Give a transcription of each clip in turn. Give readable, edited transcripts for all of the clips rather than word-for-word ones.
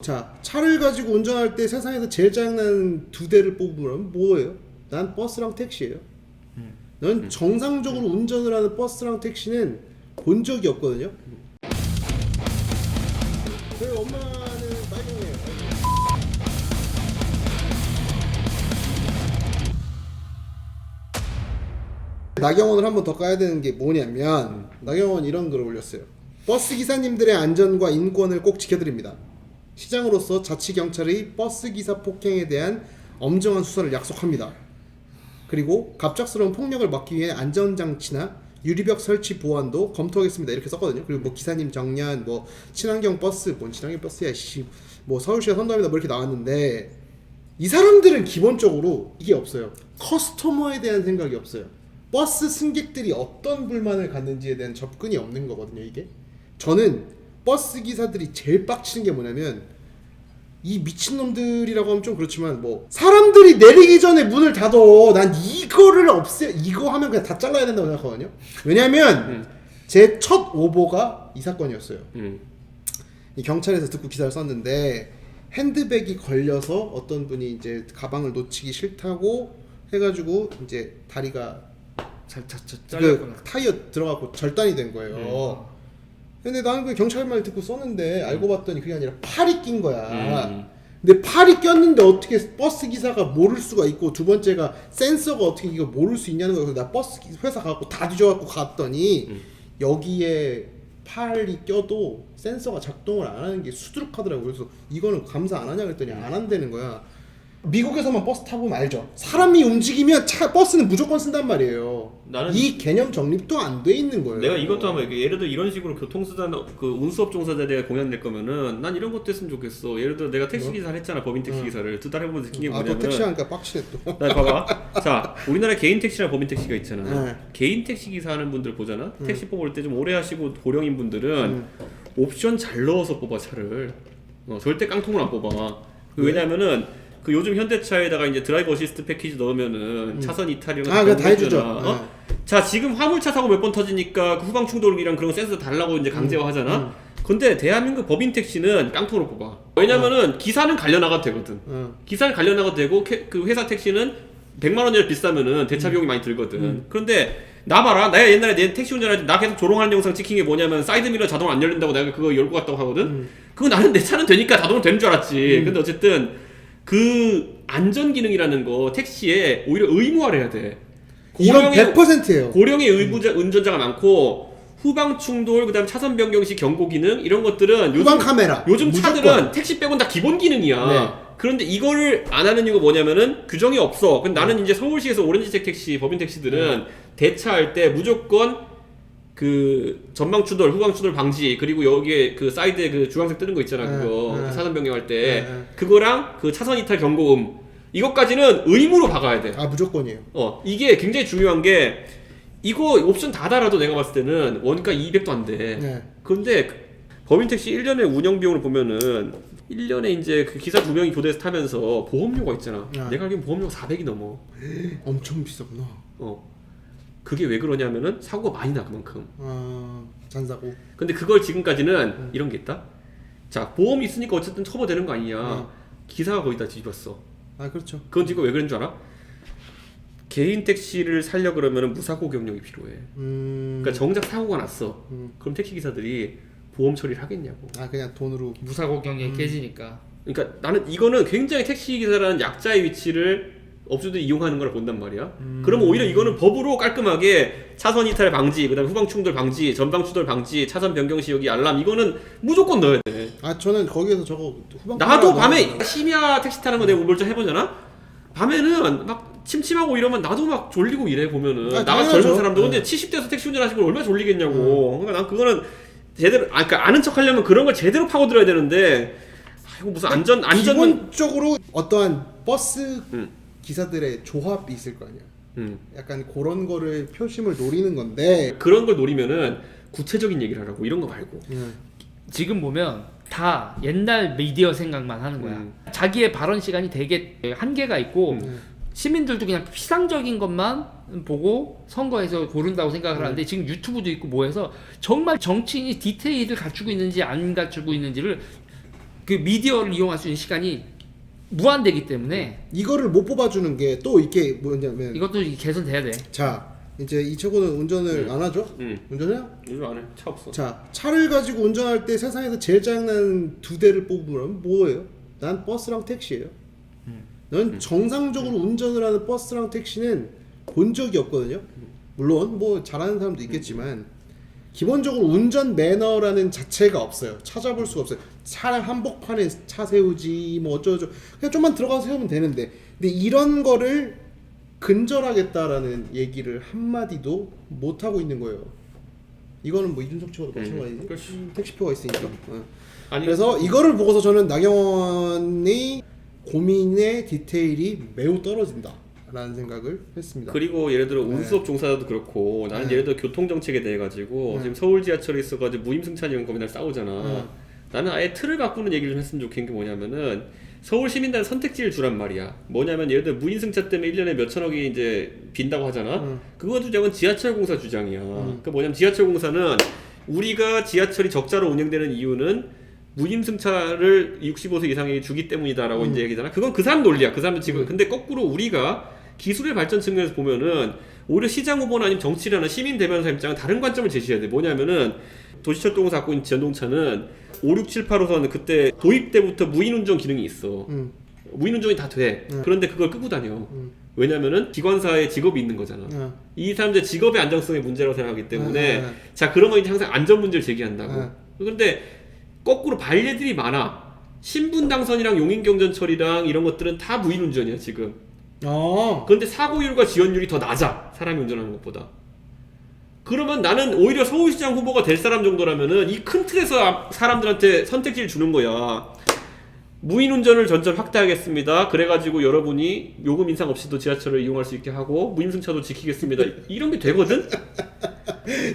자, 차를 가지고 운전할 때 세상에서 제일 짜증나는 두 대를 뽑으면 뭐예요? 난 버스랑 택시예요. 넌 정상적으로 운전을 하는 버스랑 택시는 본 적이 없거든요. 저희 엄마는 빨갱이에요. 나경원을 한 번 더 까야 되는 게 뭐냐면 나경원 이런 글을 올렸어요. 버스 기사님들의 안전과 인권을 꼭 지켜드립니다. 시장으로서 자치경찰의 버스기사 폭행에 대한 엄정한 수사를 약속합니다. 그리고 갑작스러운 폭력을 막기 위해 안전장치나 유리벽 설치 보완도 검토하겠습니다. 이렇게 썼거든요. 그리고 뭐 기사님 정년, 뭐 친환경 버스, 뭔 친환경 버스야, 씨, 뭐 서울시가 선도합니다, 뭐 이렇게 나왔는데 이 사람들은 기본적으로 이게 없어요. 커스터머에 대한 생각이 없어요. 버스 승객들이 어떤 불만을 갖는지에 대한 접근이 없는 거거든요. 이게 저는 버스 기사들이 제일 빡치는 게 뭐냐면 이 미친놈들이라고 하면 좀 그렇지만 뭐 사람들이 내리기 전에 문을 닫어. 난 이거를 없애, 이거 하면 그냥 다 잘라야 된다고 생각하거든요. 왜냐면 제 첫 오보가 이 사건이었어요. 이 경찰에서 듣고 기사를 썼는데 핸드백이 걸려서 어떤 분이 이제 가방을 놓치기 싫다고 해가지고 이제 다리가 그 타이어 들어가고 절단이 된 거예요. 근데 나는 그 경찰 말 듣고 썼는데 알고 봤더니 그게 아니라 팔이 낀 거야. 근데 팔이 꼈는데 어떻게 버스 기사가 모를 수가 있고, 두 번째가 센서가 어떻게 이거 모를 수 있냐는 거예요. 그래서 나 버스 회사 가고 다 뒤져갖고 갔더니 여기에 팔이 껴도 센서가 작동을 안 하는 게 수두룩하더라고요. 그래서 이거는 감사 안 하냐 그랬더니 안 한다는 거야. 미국에서만 버스 타보면 알죠. 사람이 움직이면 버스는 무조건 쓴단 말이에요. 나는 이 개념 정립도 안 돼 있는 거예요. 내가 이것도 한번 예를 들어 이런 식으로 교통수단 그 운수업 종사자들에 공연될 거면은 난 이런 것도 했으면 좋겠어. 예를 들어 내가 택시 기사를 했잖아. 법인 택시 기사를 2달 해보면서 느낀 게 뭐냐면 또 택시 하니까 빡치네 또. 나 봐봐. 자, 우리나라에 개인 택시랑 법인 택시가 있잖아. 개인 택시 기사 하는 분들 보잖아. 택시 뽑을 때 좀 오래 하시고 고령인 분들은 옵션 잘 넣어서 뽑아 차를. 절대 깡통을 안 뽑아. 왜냐면은 그 요즘 현대차에다가 이제 드라이브 어시스트 패키지 넣으면은 차선 이탈 이런 거 다 해주죠. 자, 지금 화물차 사고 몇 번 터지니까 그 후방 충돌이랑 그런 거 센서 달라고 이제 강제화하잖아. 근데 대한민국 법인 택시는 깡통으로 뽑아. 왜냐면은 기사는 갈려나가도 되거든. 기사는 갈려나가도 되고 그 회사 택시는 100만 원이라 비싸면은 대차 비용이 많이 들거든. 그런데 나 봐라. 내가 옛날에 내 택시 운전할 때 나 계속 조롱하는 영상 찍힌 게 뭐냐면 사이드미러 자동 안 열린다고 내가 그거 열고 갔다고 하거든. 그거 나는 내 차는 되니까 자동으로 되는 줄 알았지. 근데 어쨌든 그 안전 기능이라는 거 택시에 오히려 의무화를 해야 돼. 이건 100%예요. 고령의 운전자가 많고 후방 충돌, 그다음 차선 변경 시 경고 기능 이런 것들은 후방 카메라. 요즘 무조건. 차들은 택시 빼곤 다 기본 기능이야. 네. 그런데 이거를 안 하는 이유가 뭐냐면은 규정이 없어. 근데 나는 이제 서울시에서 오렌지색 택시, 법인 택시들은 대차할 때 무조건 그 전방 추돌, 후방 추돌 방지, 그리고 여기에 그 사이드에 그 주황색 뜨는 거 있잖아. 그거 차선 변경할 때 그거랑 그 차선 이탈 경고음 이것까지는 의무로 박아야 돼. 아, 무조건이에요. 이게 굉장히 중요한 게 이거 옵션 다 달아도 내가 봤을 때는 원가 200도 안 돼. 네. 근데 법인 택시 1년에 운영 비용을 보면은 1년에 이제 그 기사 2명이 교대해서 타면서 보험료가 있잖아. 내가 알기로는 보험료가 400이 넘어. 엄청 비싸구나. 그게 왜 그러냐면은 사고가 많이 나 그만큼. 잔사고. 근데 그걸 지금까지는 이런 게 있다. 자, 보험이 있으니까 어쨌든 처벌되는 거 아니냐. 기사가 거의 다 뒤집었어. 아, 그렇죠. 그건 지금 왜 그런 줄 알아? 개인 택시를 살려 그러면은 무사고 경력이 필요해. 그러니까 정작 사고가 났어. 그럼 택시 기사들이 보험 처리를 하겠냐고. 아, 그냥 돈으로. 무사고 경력이 깨지니까. 그러니까 나는 이거는 굉장히 택시 기사라는 약자의 위치를 업주들이 이용하는 걸 본단 말이야. 그러면 오히려 이거는 법으로 깔끔하게 차선 이탈 방지, 그다음에 후방 충돌 방지, 전방 추돌 방지, 차선 변경 시 여기 알람 이거는 무조건 넣어야 돼. 아, 저는 거기에서 저거 후방. 나도 밤에 심야 택시 타는 거 내가 운전자 해보잖아. 밤에는 막 침침하고 이러면 나도 막 졸리고 이래 보면은. 나가 젊은 사람도 근데 70대에서 택시 운전하시면 얼마나 졸리겠냐고. 그러니까 난 그거는 제대로 그러니까 아는 척하려면 그런 걸 제대로 파고들어야 되는데. 이거 무슨 안전 기본적으로 어떠한 버스 기사들의 조합이 있을 거 아니야. 약간 그런 거를 표심을 노리는 건데 그런 걸 노리면은 구체적인 얘기를 하라고 이런 거 말고. 지금 보면 다 옛날 미디어 생각만 하는 거야. 자기의 발언 시간이 되게 한계가 있고 시민들도 그냥 피상적인 것만 보고 선거에서 고른다고 생각을 하는데 지금 유튜브도 있고 뭐해서 정말 정치인이 디테일을 갖추고 있는지 안 갖추고 있는지를 그 미디어를 이용할 수 있는 시간이 무한되기 때문에 이거를 못 뽑아주는 게 또 이게 뭐냐면 이것도 개선돼야 돼. 자 이제 이 친구는 운전을 안 하죠? 운전해요? 요즘 안 해. 차 없어. 자 차를 가지고 운전할 때 세상에서 제일 짜증나는 두 대를 뽑으면 뭐예요? 난 버스랑 택시예요. 넌 정상적으로 운전을 하는 버스랑 택시는 본 적이 없거든요. 물론 뭐 잘하는 사람도 있겠지만 기본적으로 운전 매너라는 자체가 없어요. 찾아볼 수가 없어요. 차량 한복판에 차 세우지 뭐 어쩌고저쩌고 그냥 좀만 들어가서 세우면 되는데 근데 이런 거를 근절하겠다라는 얘기를 한마디도 못 하고 있는 거예요. 이거는 뭐 이준석 측으로도 마찬가지지. 택시표가 있으니까. 아니, 그래서 이거를 보고서 저는 나경원이 고민의 디테일이 매우 떨어진다 라는 생각을 했습니다. 그리고 예를 들어 운수업 종사자도 그렇고 나는 네. 예를 들어 교통정책에 대해 가지고 지금 서울 지하철에 있어가지고 무임승차 이런 거 맨날 싸우잖아. 나는 아예 틀을 바꾸는 얘기를 좀 했으면 좋겠는 게 뭐냐면은 서울 시민단 선택지를 주란 말이야. 뭐냐면 예를 들어 무임승차 때문에 1년에 몇천억이 이제 빈다고 하잖아. 그거 주장은 지하철공사 주장이야. 그 뭐냐면 지하철공사는 우리가 지하철이 적자로 운영되는 이유는 무임승차를 65세 이상에게 주기 때문이다라고 이제 얘기잖아. 그건 그 사람 논리야. 그 사람은 지금 근데 거꾸로 우리가 기술의 발전 측면에서 보면은 오히려 시장 후보나 아니면 정치를 하는 시민 대변사 입장은 다른 관점을 제시해야 돼. 뭐냐면은 도시철도공사 갖고 있는 전동차는 5, 6, 7, 8호선 그때 도입 때부터 무인운전 기능이 있어. 무인운전이 다 돼. 그런데 그걸 끄고 다녀. 왜냐면은 기관사의 직업이 있는 거잖아. 이 사람들 직업의 안정성의 문제라고 생각하기 때문에 자 그러면 이제 항상 안전 문제를 제기한다고. 그런데 거꾸로 반례들이 많아. 신분 당선이랑 용인경전철이랑 이런 것들은 다 무인운전이야 지금. 그런데 사고율과 지연율이 더 낮아. 사람이 운전하는 것보다. 그러면 나는 오히려 서울시장 후보가 될 사람 정도라면은 이 큰 틀에서 사람들한테 선택지를 주는 거야. 무인운전을 전점 확대하겠습니다. 그래가지고 여러분이 요금 인상 없이도 지하철을 이용할 수 있게 하고 무임승차도 지키겠습니다. 이런 게 되거든?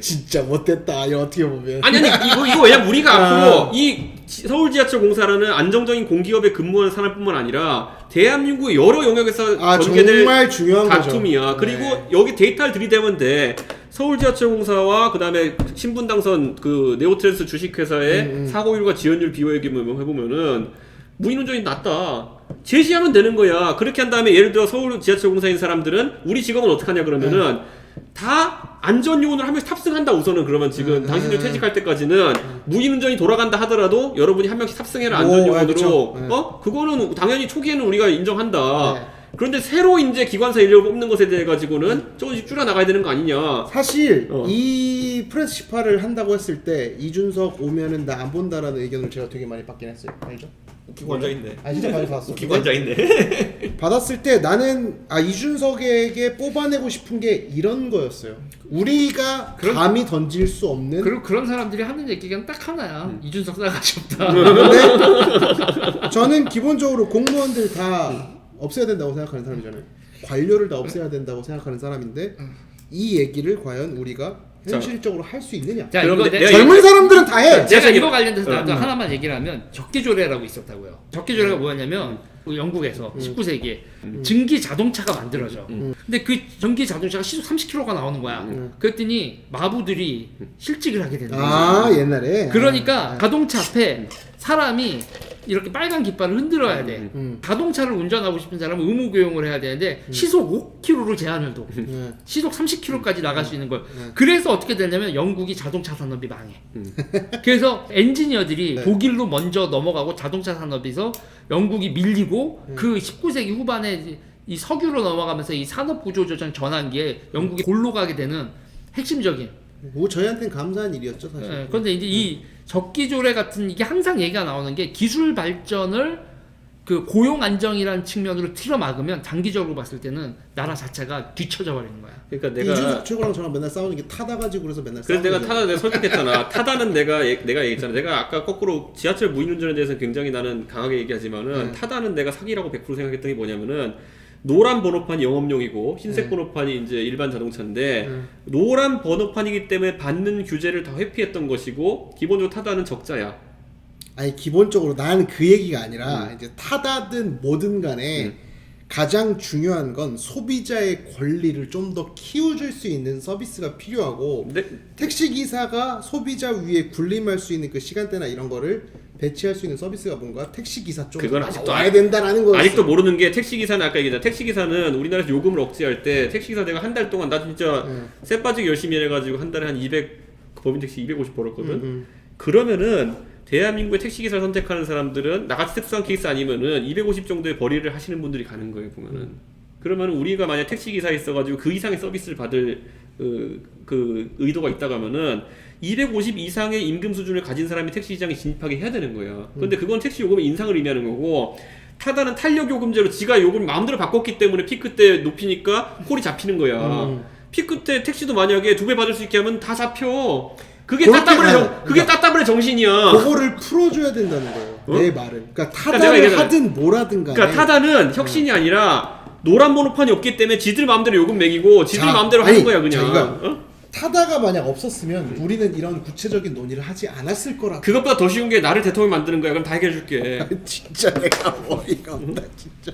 진짜 못됐다. 이거 어떻게 보면. 아니 이거 왜냐면 우리가 앞으로 이 서울지하철공사라는 안정적인 공기업에 근무하는 사람뿐만 아니라 대한민국의 여러 영역에서 전개될 정말 중요한 다툼이야. 거죠. 그리고 네. 여기 데이터를 들이대면 돼. 서울지하철공사와 그다음에 신분당선 그 네오트랜스 주식회사의 사고율과 지연율 비교해보면은 무인운전이 낮다. 제시하면 되는 거야. 그렇게 한 다음에 예를 들어 서울지하철공사인 사람들은 우리 직업은 어떻게 하냐 그러면은 다 안전요원을 한 명씩 탑승한다 우선은. 그러면 지금 당신들 퇴직할 때까지는 무인운전이 돌아간다 하더라도 여러분이 한 명씩 탑승해라 안전요원으로. 그거는 당연히 초기에는 우리가 인정한다. 그런데 새로 이제 기관사 인력을 뽑는 것에 대해 가지고는 조금씩 줄여나가야 되는 거 아니냐. 사실 이 프레스시파를 한다고 했을 때 이준석 오면은 나 안 본다라는 의견을 제가 되게 많이 받긴 했어요. 알죠? 기관자인데. 아 진짜 많이 받았어. 기관자인데. 받았을 때 나는 이준석에게 뽑아내고 싶은 게 이런 거였어요. 우리가 감히 던질 수 없는. 그리고 그런 사람들이 하는 얘기가 딱 하나야. 이준석 싸가지 없다. 근데 저는 기본적으로 공무원들 다 없애야 된다고 생각하는 사람이잖아요. 관료를 다 없애야 된다고 생각하는 사람인데 이 얘기를 과연 우리가 현실적으로 할 수 있느냐? 자, 이거 젊은 사람들은 다 해. 제가 이거 관련돼서 나도 하나만 얘기를 하면 적기조례라고 있었다고요. 적기조례가 뭐였냐면 영국에서 19세기에 증기 자동차가 만들어져. 근데 그 전기 자동차가 시속 30km가 나오는 거야. 그랬더니 마부들이 실직을 하게 되는 거야. 옛날에. 그러니까 자동차 앞에 사람이 이렇게 빨간 깃발을 흔들어야 돼. 자동차를 운전하고 싶은 사람은 의무 교용을 해야 되는데 시속 5km를 제한을 둬. 시속 30km까지 나갈 수 있는 걸. 그래서 어떻게 되냐면 영국이 자동차 산업이 망해. 그래서 엔지니어들이 독일로 먼저 넘어가고 자동차 산업에서 영국이 밀리고 그 19세기 후반에 이 석유로 넘어가면서 이 산업 구조 조정 전환기에 영국이 골로 가게 되는 핵심적인. 뭐 저희한테는 감사한 일이었죠 사실. 그런데 이제 이 적기조례 같은 이게 항상 얘기가 나오는 게 기술 발전을 그 고용 안정이라는 측면으로 틀어 막으면 장기적으로 봤을 때는 나라 자체가 뒤처져 버리는 거야. 그러니까 내가 이준석 최고랑 저랑 맨날 싸우는 게 타다 가지고 그래서 맨날. 그래서 내가 타다 내가 설득했잖아. 타다는 내가 얘기했잖아. 내가 아까 거꾸로 지하철 무인운전에 대해서 굉장히 나는 강하게 얘기하지만은 타다는 내가 사기라고 100% 생각했던 게 뭐냐면은 노란 번호판이 영업용이고 흰색 번호판이 이제 일반 자동차인데 노란 번호판이기 때문에 받는 규제를 다 회피했던 것이고 기본적으로 타다는 적자야. 아니 기본적으로 나는 그 얘기가 아니라 이제 타다든 뭐든 간에 가장 중요한 건 소비자의 권리를 좀 더 키워줄 수 있는 서비스가 필요하고 택시 기사가 소비자 위에 군림할 수 있는 그 시간대나 이런 거를 배치할 수 있는 서비스가 뭔가 택시 기사 쪽 그건 아직도 와야 된다라는 거였어. 아직도 모르는 게 택시기사는 아까 얘기했잖아. 택시기사는 우리나라에서 요금을 억제할 때 택시기사 내가 한 달 동안 나 진짜 쎄 빠지게 열심히 일해가지고 한 달에 한 200 법인택시 250 벌었거든. 그러면은 대한민국의 택시기사를 선택하는 사람들은 나같이 특수한 케이스 아니면은 250 정도의 벌이를 하시는 분들이 가는 거예요 보면은. 그러면 우리가 만약 택시기사에 있어가지고 그 이상의 서비스를 받을 그 의도가 있다고 하면은 250 이상의 임금 수준을 가진 사람이 택시 시장에 진입하게 해야 되는 거예요. 근데 그건 택시 요금의 인상을 의미하는 거고, 타다는 탄력 요금제로 지가 요금 마음대로 바꿨기 때문에 피크 때 높이니까 콜이 잡히는 거야. 피크 때 택시도 만약에 2배 받을 수 있게 하면 다 잡혀. 그게 따따블의 정신이야. 그거를 풀어줘야 된다는 거예요. 내 말은. 그러니까 타다를 얘기하잖아. 하든 뭘 하든 간에. 그러니까 타다는 혁신이 아니라 노란 번호판이 없기 때문에 지들 마음대로 요금 매기고 지들 자, 마음대로 아니, 하는 거야 그냥. 자기가 타다가 만약 없었으면 우리는 이런 구체적인 논의를 하지 않았을 거라고. 그것보다 더 쉬운 게 나를 대통령 만드는 거야. 그럼 다 해결해줄게. 진짜 내가 어이가 없다 진짜.